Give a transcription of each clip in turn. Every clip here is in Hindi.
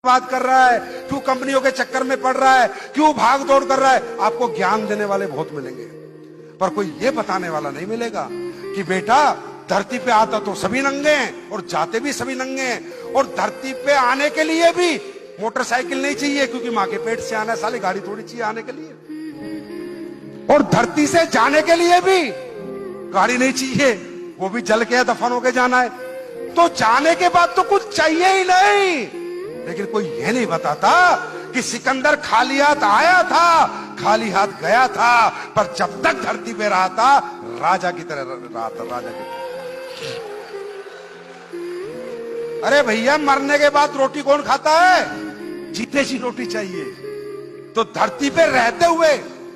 बात कर रहा है, क्यों कंपनियों के चक्कर में पड़ रहा है, क्यों भाग दौड़ कर रहा है। आपको ज्ञान देने वाले बहुत मिलेंगे, पर कोई ये बताने वाला नहीं मिलेगा कि बेटा धरती पे आता तो सभी नंगे हैं और जाते भी सभी नंगे हैं, और धरती पे आने के लिए भी मोटरसाइकिल नहीं चाहिए, क्योंकि मां के पेट से आना है, साले गाड़ी थोड़ी चाहिए आने के लिए, और धरती से जाने के लिए भी गाड़ी नहीं चाहिए, वो भी जल के दफन होके जाना है। तो जाने के बाद तो कुछ चाहिए ही नहीं। लेकिन कोई ये नहीं बताता कि सिकंदर खाली हाथ आया था, खाली हाथ गया था, पर जब तक धरती पे रहा था राजा की तरह रहा था, राजा की तरह। अरे भैया, मरने के बाद रोटी कौन खाता है? जीते जी रोटी चाहिए। तो धरती पे रहते हुए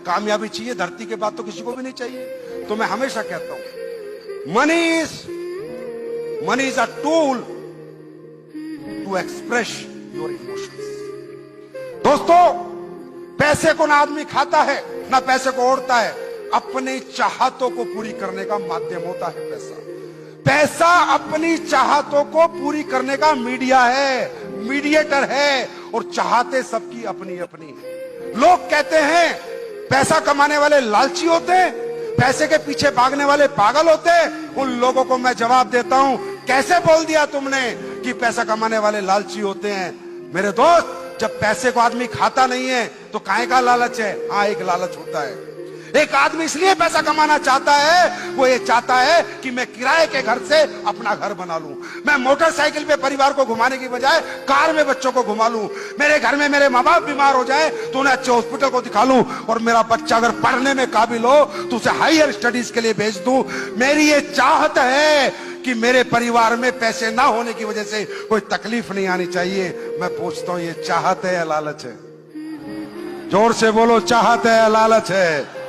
कामयाबी चाहिए, धरती के बाद तो किसी को भी नहीं चाहिए। तो मैं हमेशा कहता हूं, money is a tool to express your emotions. दोस्तों, पैसे को ना आदमी खाता है ना पैसे को ओढ़ता है, अपनी चाहतों को पूरी करने का माध्यम होता है पैसा। पैसा अपनी चाहतों को पूरी करने का मीडिया है, मीडिएटर है, और चाहते सबकी अपनी अपनी है। लोग कहते हैं पैसा कमाने वाले लालची होते हैं, पैसे के पीछे भागने वाले पागल होते हैं। उन लोगों को मैं जवाब देता हूं, कैसे बोल दिया तुमने कि पैसा कमाने वाले लालची होते हैं? मेरे दोस्त, जब पैसे को आदमी खाता नहीं है तो काहे का लालच है? हाँ, एक लालच होता है। एक आदमी इसलिए पैसा कमाना चाहता है, वो ये चाहता है कि मैं किराए के घर से अपना घर बना लूं, मैं मोटरसाइकिल पे परिवार को घुमाने की बजाय कार में बच्चों को घुमा लूं, मेरे घर में मेरे माँ बाप बीमार हो जाए तो उन्हें अच्छे हॉस्पिटल को दिखा लूं, और मेरा बच्चा अगर पढ़ने में काबिल हो तो उसे हायर स्टडीज के लिए भेज दूं। मेरी ये चाहत है कि मेरे परिवार में पैसे ना होने की वजह से कोई तकलीफ नहीं आनी चाहिए। मैं पूछता हूं, ये चाहत है या लालच है? जोर से बोलो, चाहत है या लालच है?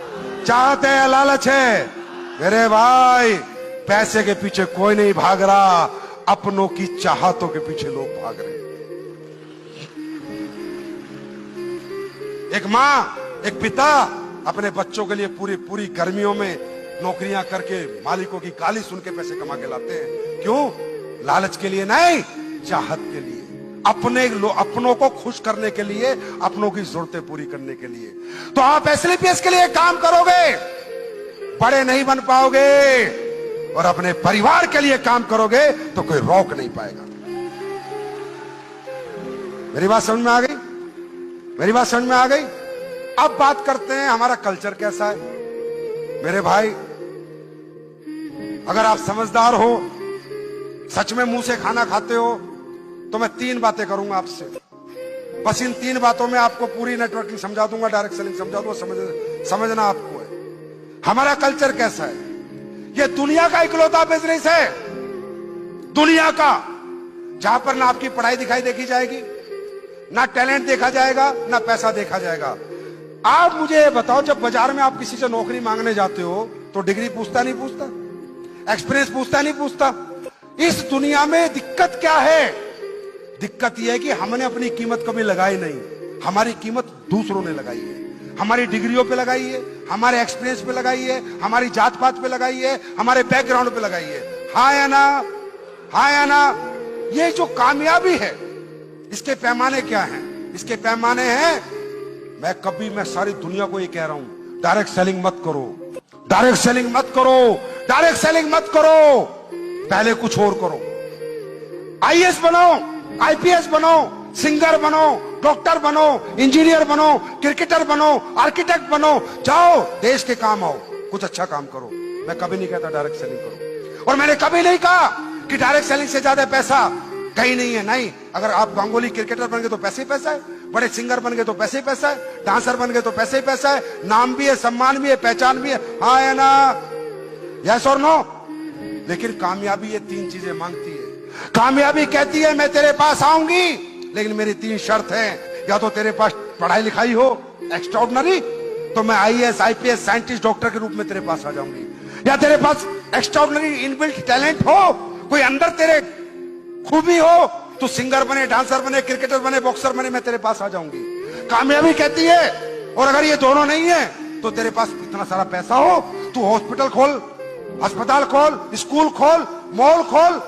चाहत है या लालच है? मेरे भाई, पैसे के पीछे कोई नहीं भाग रहा, अपनों की चाहतों के पीछे लोग भाग रहे। एक मां, एक पिता अपने बच्चों के लिए पूरी पूरी गर्मियों में नौकरियां करके मालिकों की गाली सुन के पैसे कमा के लाते हैं। क्यों? लालच के लिए नहीं, चाहत के लिए, अपनों को खुश करने के लिए, अपनों की जरूरतें पूरी करने के लिए। तो आप एसएलपीएस के लिए काम करोगे, बड़े नहीं बन पाओगे, और अपने परिवार के लिए काम करोगे तो कोई रोक नहीं पाएगा। मेरी बात समझ में आ गई? मेरी बात समझ में आ गई? अब बात करते हैं हमारा कल्चर कैसा है। मेरे भाई, अगर आप समझदार हो, सच में मुंह से खाना खाते हो, तो मैं 3 बातें करूंगा आपसे। बस इन 3 बातों में आपको पूरी नेटवर्किंग समझा दूंगा, डायरेक्ट सेलिंग समझा दूंगा। समझना आपको है हमारा कल्चर कैसा है। ये दुनिया का इकलौता बिजनेस है, दुनिया का, जहां पर ना आपकी पढ़ाई दिखाई देखी जाएगी, ना टैलेंट देखा जाएगा, ना पैसा देखा जाएगा। आप मुझे बताओ, जब बाजार में आप किसी से नौकरी मांगने जाते हो तो डिग्री पूछता नहीं पूछता, एक्सपीरियंस पूछता नहीं पूछता? इस दुनिया में दिक्कत क्या है? दिक्कत यह है कि हमने अपनी कीमत कभी लगाई नहीं, हमारी कीमत दूसरों ने लगाई है। हमारी डिग्रियों पे लगाई है, हमारे एक्सपीरियंस पे लगाई है, हमारी जात पात पे लगाई है, हमारे बैकग्राउंड पे लगाई है। हाँ या ना? हाँ या ना? ये जो कामयाबी है, इसके पैमाने क्या हैं? इसके पैमाने हैं, मैं सारी दुनिया को ये कह रहा हूं, डायरेक्ट सेलिंग मत करो, डायरेक्ट सेलिंग मत करो, डायरेक्ट सेलिंग मत करो, पहले कुछ और करो। आईएएस बनो, आईपीएस बनो, सिंगर बनो, डॉक्टर बनो, इंजीनियर बनो, क्रिकेटर बनो, आर्किटेक्ट बनो, जाओ देश के काम आओ, कुछ अच्छा काम करो। मैं कभी नहीं कहता डायरेक्ट सेलिंग करो, और मैंने कभी नहीं कहा कि डायरेक्ट सेलिंग से ज्यादा पैसा कहीं नहीं है। नहीं, अगर आप गांगुली क्रिकेटर बन गए तो पैसे ही पैसा है, बड़े सिंगर बन गए तो पैसे ही पैसा है, डांसर बन गए तो पैसे ही पैसा है, नाम भी है, सम्मान भी है, पहचान भी है। हाँ या ना? यस और नो? लेकिन कामयाबी ये 3 चीजें मांगती है। कामयाबी कहती है मैं तेरे पास आऊंगी, लेकिन मेरी 3 शर्त है। या तो तेरे पास पढ़ाई लिखाई हो एक्स्ट्राऑर्डिनरी, तो मैं आईएएस, आईपीएस, साइंटिस्ट, डॉक्टर के रूप में तेरे पास आ जाऊंगी। या तेरे पास एक्स्ट्राऑर्डिनरी इनबिल्ट टैलेंट हो, कोई अंदर तेरे खूबी हो, तो सिंगर बने, डांसर बने, क्रिकेटर बने, बॉक्सर बने, मैं तेरे पास आ जाऊंगी। कामयाबी कहती है, और अगर ये दोनों नहीं है तो तेरे पास इतना सारा पैसा हो, तू हॉस्पिटल खोल, अस्पताल खोल, स्कूल खोल, मॉल खोल,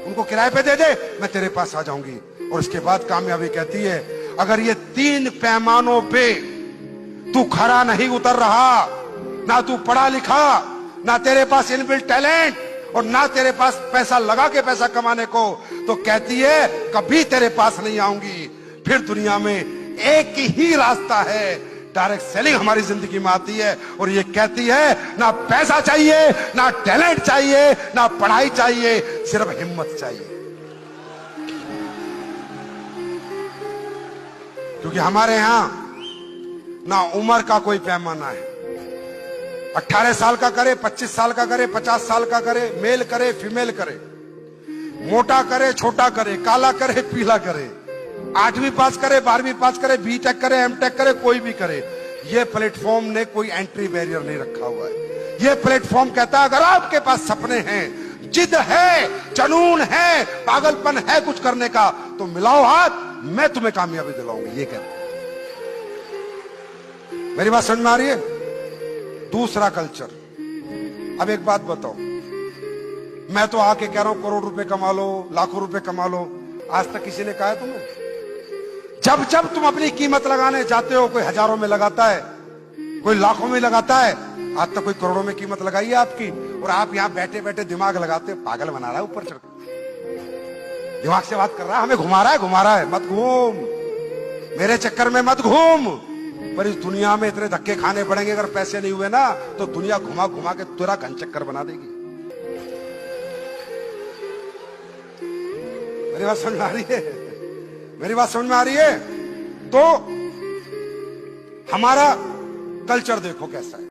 उनको किराए पे दे दे, मैं तेरे पास आ जाऊंगी। और इसके बाद कामयाबी कहती है अगर ये 3 पैमानों पे तू खरा नहीं उतर रहा, ना तू पढ़ा लिखा, ना तेरे पास इनबिल्ट टैलेंट और ना तेरे पास पैसा लगा के पैसा कमाने को, तो कहती है कभी तेरे पास नहीं आऊंगी। फिर दुनिया में एक ही रास्ता है, डायरेक्ट सेलिंग हमारी जिंदगी में आती है और ये कहती है ना पैसा चाहिए, ना टैलेंट चाहिए, ना पढ़ाई चाहिए, सिर्फ हिम्मत चाहिए। क्योंकि हमारे यहां ना उम्र का कोई पैमाना है, 18 साल का करे, 25 साल का करे, 50 साल का करे, मेल करे, फीमेल करे, मोटा करे, छोटा करे, काला करे, पीला करे, 8वीं पास करे, 12वीं पास करे, बीटेक करे, एमटेक करे, कोई भी करे। ये प्लेटफॉर्म ने कोई एंट्री बैरियर नहीं रखा हुआ है। ये प्लेटफॉर्म कहता है अगर आपके पास सपने हैं, जिद है, जुनून है, पागलपन है कुछ करने का, तो मिलाओ हाथ, मैं तुम्हें कामयाबी दिलाऊंगी। ये कहता है। मेरी बात समझ में आ रही है? दूसरा कल्चर। अब एक बात बताओ, मैं तो आके कह रहा हूं करोड़ रुपए कमा लो, लाखों रुपए कमा लो, आज तक किसी ने कहा है तुम्हें? जब जब तुम अपनी कीमत लगाने जाते हो, कोई हजारों में लगाता है, कोई लाखों में लगाता है, आज तक कोई करोड़ों में कीमत लगाई है आपकी? और आप यहां बैठे बैठे दिमाग लगाते, पागल बना रहा है, ऊपर चढ़ दिमाग से बात कर रहा है, हमें घुमा रहा है। मत घूम, मेरे चक्कर में मत घूम। पर इस दुनिया में इतने धक्के खाने पड़ेंगे अगर पैसे नहीं हुए ना, तो दुनिया घुमा घुमा के तेरा घन चक्कर बना देगी। मेरी बात समझ में आ रही है? मेरी बात समझ में आ रही है? तो हमारा कल्चर देखो कैसा है।